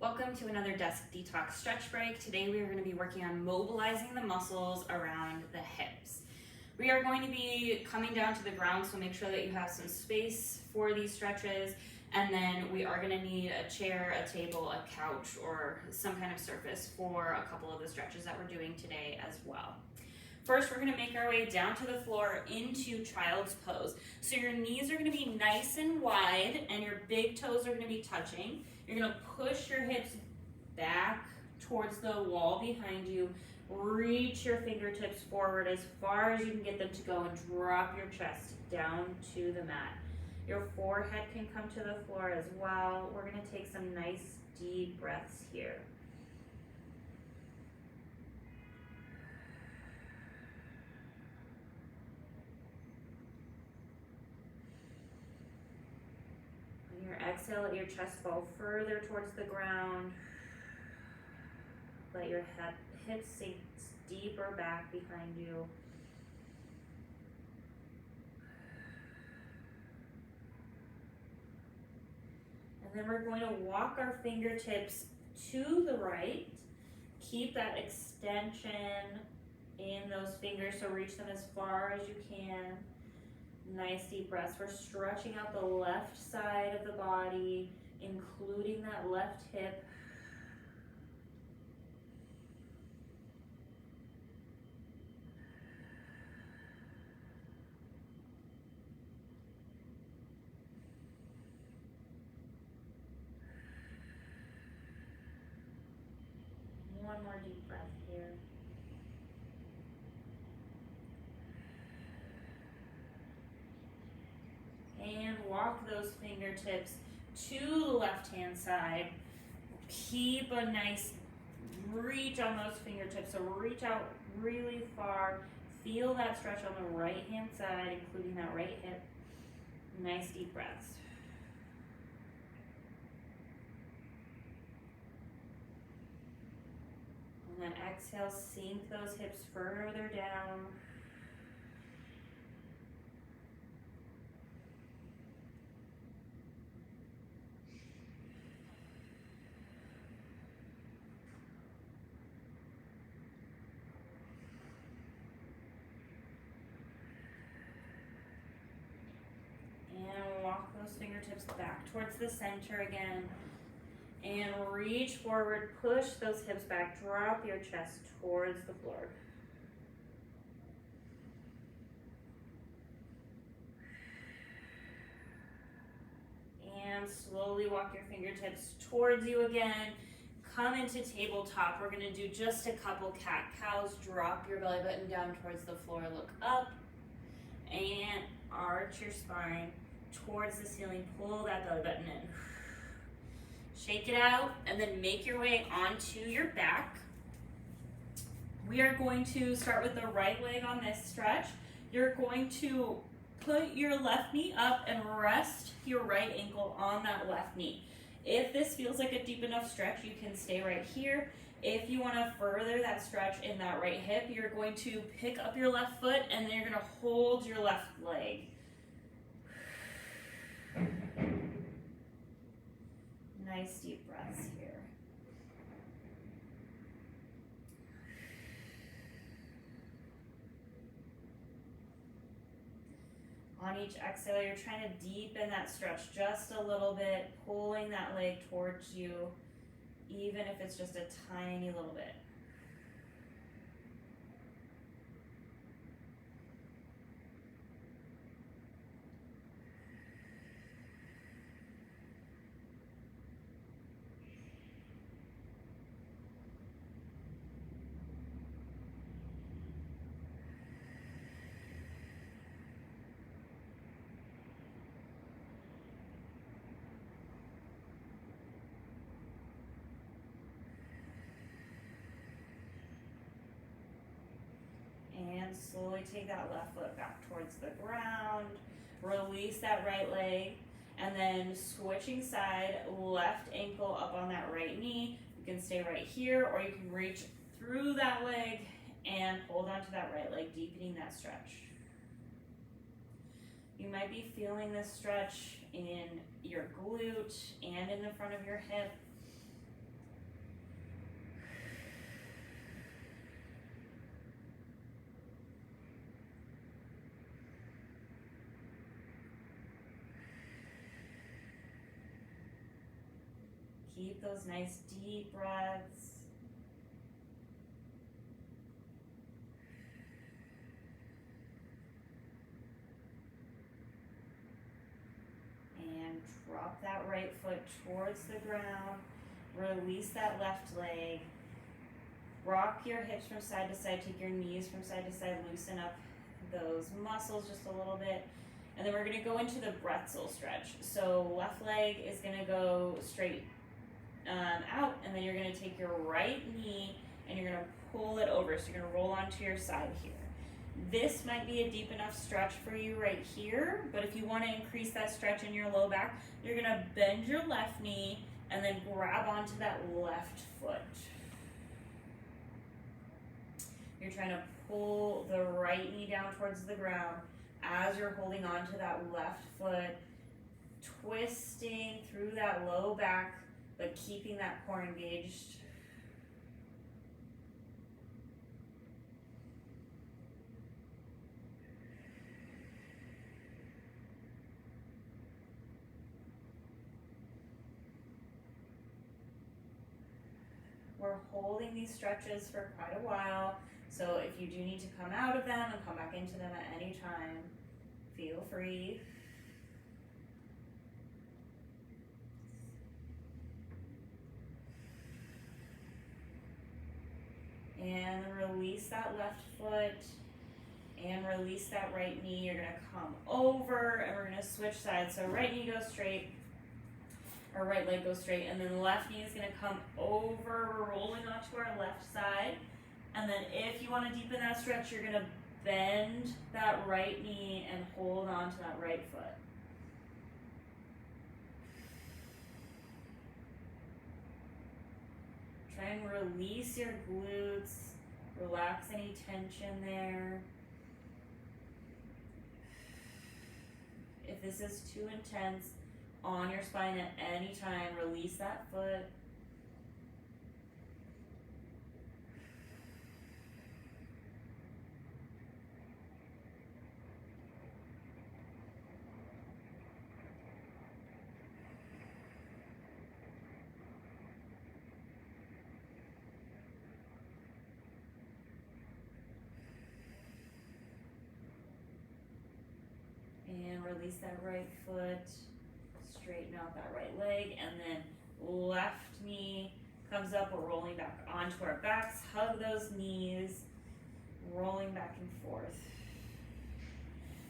Welcome to another Desk Detox stretch break. Today we are going to be working on mobilizing the muscles around the hips. We are going to be coming down to the ground, so make sure that you have some space for these stretches. And then we are going to need a chair, a table, a couch, or some kind of surface for a couple of the stretches that we're doing today as well. First, we're going to make our way down to the floor into child's pose. So your knees are going to be nice and wide and your big toes are going to be touching. You're going to push your hips back towards the wall behind you. Reach your fingertips forward as far as you can get them to go and drop your chest down to the mat. Your forehead can come to the floor as well. We're going to take some nice deep breaths here. On your exhale, let your chest fall further towards the ground. Let your hips sink deeper back behind you. And then we're going to walk our fingertips to the right. Keep that extension in those fingers, so reach them as far as you can. Nice deep breaths. We're stretching out the left side of the body, including that left hip. One more deep breath here. And walk those fingertips to the left-hand side. Keep a nice reach on those fingertips, so reach out really far. Feel that stretch on the right-hand side, including that right hip. Nice deep breaths. And then exhale, sink those hips further down. And walk those fingertips back towards the center again. And reach forward, push those hips back, drop your chest towards the floor. And slowly walk your fingertips towards you again. Come into tabletop. We're going to do just a couple cat-cows. Drop your belly button down towards the floor, look up, and arch your spine towards the ceiling. Pull that belly button in. Shake it out, and then make your way onto your back. We are going to start with the right leg on this stretch. You're going to put your left knee up and rest your right ankle on that left knee. If this feels like a deep enough stretch, you can stay right here. If you want to further that stretch in that right hip, you're going to pick up your left foot, and then you're going to hold your left leg. Nice deep breaths here. On each exhale, you're trying to deepen that stretch just a little bit, pulling that leg towards you, even if it's just a tiny little bit. And slowly take that left foot back towards the ground. Release that right leg. And then switching side, left ankle up on that right knee. You can stay right here, or you can reach through that leg and hold on to that right leg, deepening that stretch. You might be feeling this stretch in your glute and in the front of your hip. Keep those nice deep breaths. And drop that right foot towards the ground. Release that left leg. Rock your hips from side to side. Take your knees from side to side. Loosen up those muscles just a little bit. And then we're going to go into the pretzel stretch. So left leg is going to go straight out. And then you're going to take your right knee and you're going to pull it over. So you're going to roll onto your side here. This might be a deep enough stretch for you right here. But if you want to increase that stretch in your low back, you're going to bend your left knee and then grab onto that left foot. You're trying to pull the right knee down towards the ground as you're holding on to that left foot, twisting through that low back, but keeping that core engaged. We're holding these stretches for quite a while, so if you do need to come out of them and come back into them at any time, feel free. And release that left foot and release that right knee. You're gonna come over and we're gonna switch sides. So right knee goes straight, or right leg goes straight, and then the left knee is gonna come over. We're rolling onto our left side. And then if you wanna deepen that stretch, you're gonna bend that right knee and hold on to that right foot. Try and release your glutes, relax any tension there. If this is too intense on your spine at any time, release that foot. And release that right foot, straighten out that right leg, and then left knee comes up. We're rolling back onto our backs, hug those knees, rolling back and forth.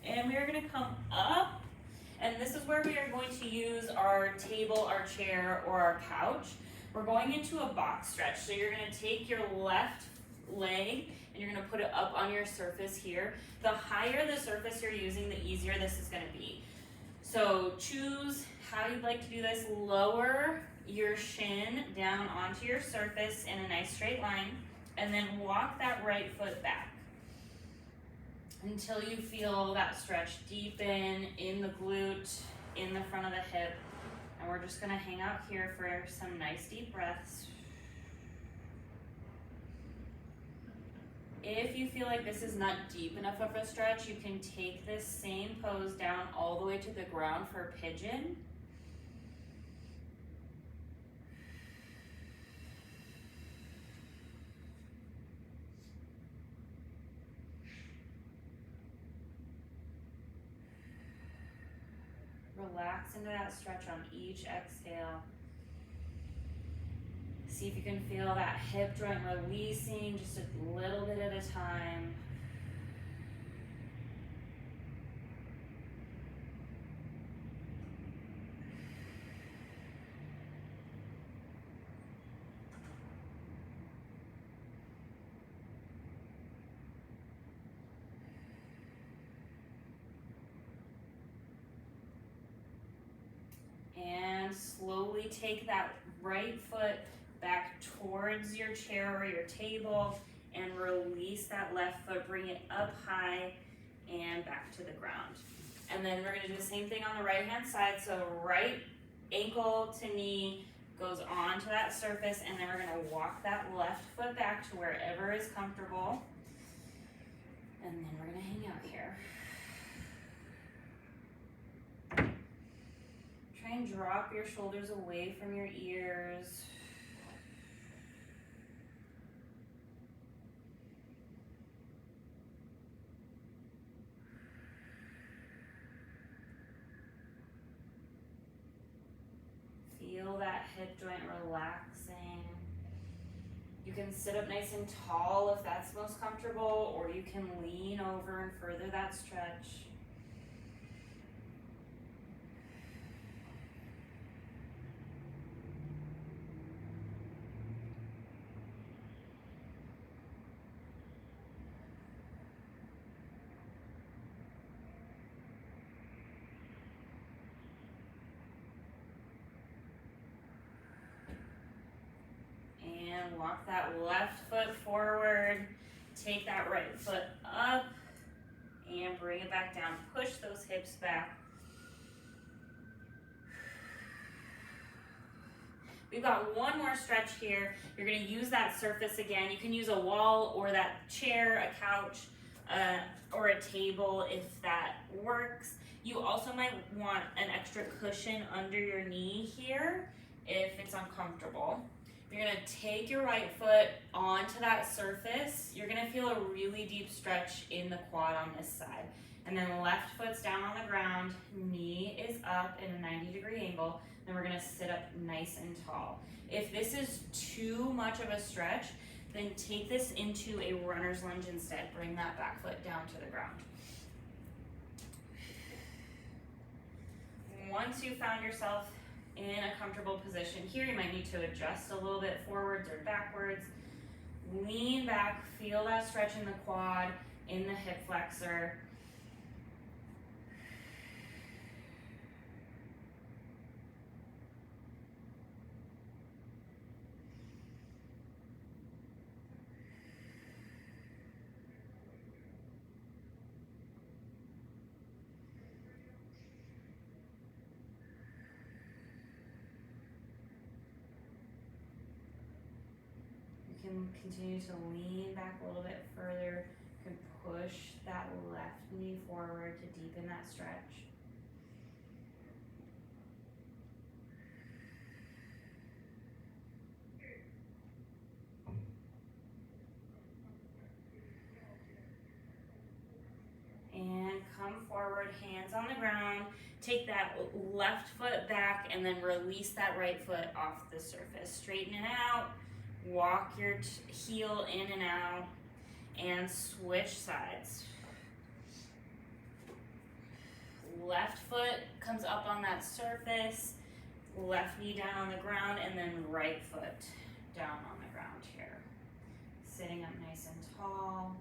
And we are gonna come up, and this is where we are going to use our table, our chair, or our couch. We're going into a box stretch. So you're gonna take your left leg and you're gonna put it up on your surface here. The higher the surface you're using, the easier this is gonna be. So choose how you'd like to do this. Lower your shin down onto your surface in a nice straight line, and then walk that right foot back until you feel that stretch deepen in the glute, in the front of the hip. And we're just gonna hang out here for some nice deep breaths. If you feel like this is not deep enough of a stretch, you can take this same pose down all the way to the ground for pigeon. Relax into that stretch on each exhale. See if you can feel that hip joint releasing just a little bit at a time. And slowly take that right foot back towards your chair or your table and release that left foot, bring it up high and back to the ground. And then we're gonna do the same thing on the right hand side. So right ankle to knee goes onto that surface, and then we're gonna walk that left foot back to wherever is comfortable. And then we're gonna hang out here. Try Try and drop your shoulders away from your ears. Feel that hip joint relaxing. You can sit up nice and tall if that's most comfortable, or you can lean over and further that stretch. And walk that left foot forward. Take that right foot up and bring it back down. Push those hips back. We've got one more stretch here. You're gonna use that surface again. You can use a wall or that chair, a couch, or a table if that works. You also might want an extra cushion under your knee here if it's uncomfortable. You're gonna take your right foot onto that surface. You're gonna feel a really deep stretch in the quad on this side. And then left foot's down on the ground, knee is up in a 90-degree angle. Then we're gonna sit up nice and tall. If this is too much of a stretch, then take this into a runner's lunge instead. Bring that back foot down to the ground. Once you found yourself in a comfortable position here, you might need to adjust a little bit forwards or backwards. Lean back, feel that stretch in the quad, in the hip flexor. You can continue to lean back a little bit further. You can push that left knee forward to deepen that stretch. And come forward, hands on the ground. Take that left foot back and then release that right foot off the surface. Straighten it out. Walk your heel in and out and switch sides. Left foot comes up on that surface, left knee down on the ground, and then right foot down on the ground here. Sitting up nice and tall.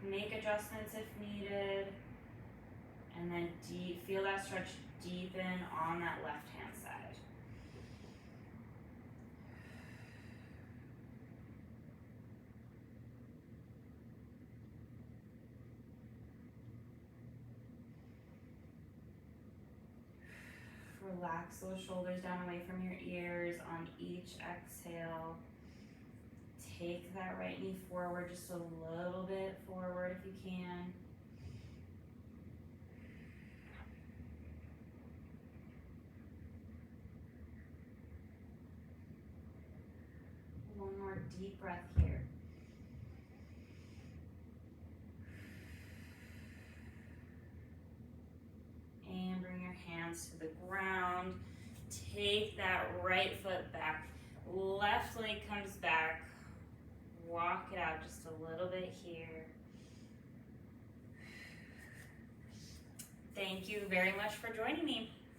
Make adjustments if needed, and then feel that stretch deepen on that left hand side. Relax those shoulders down away from your ears on each exhale. Take that right knee forward, just a little bit forward if you can. One more deep breath here. And bring your hands to the ground. Take that right foot back. Left leg comes back. Walk it out just a little bit here. Thank you very much for joining me.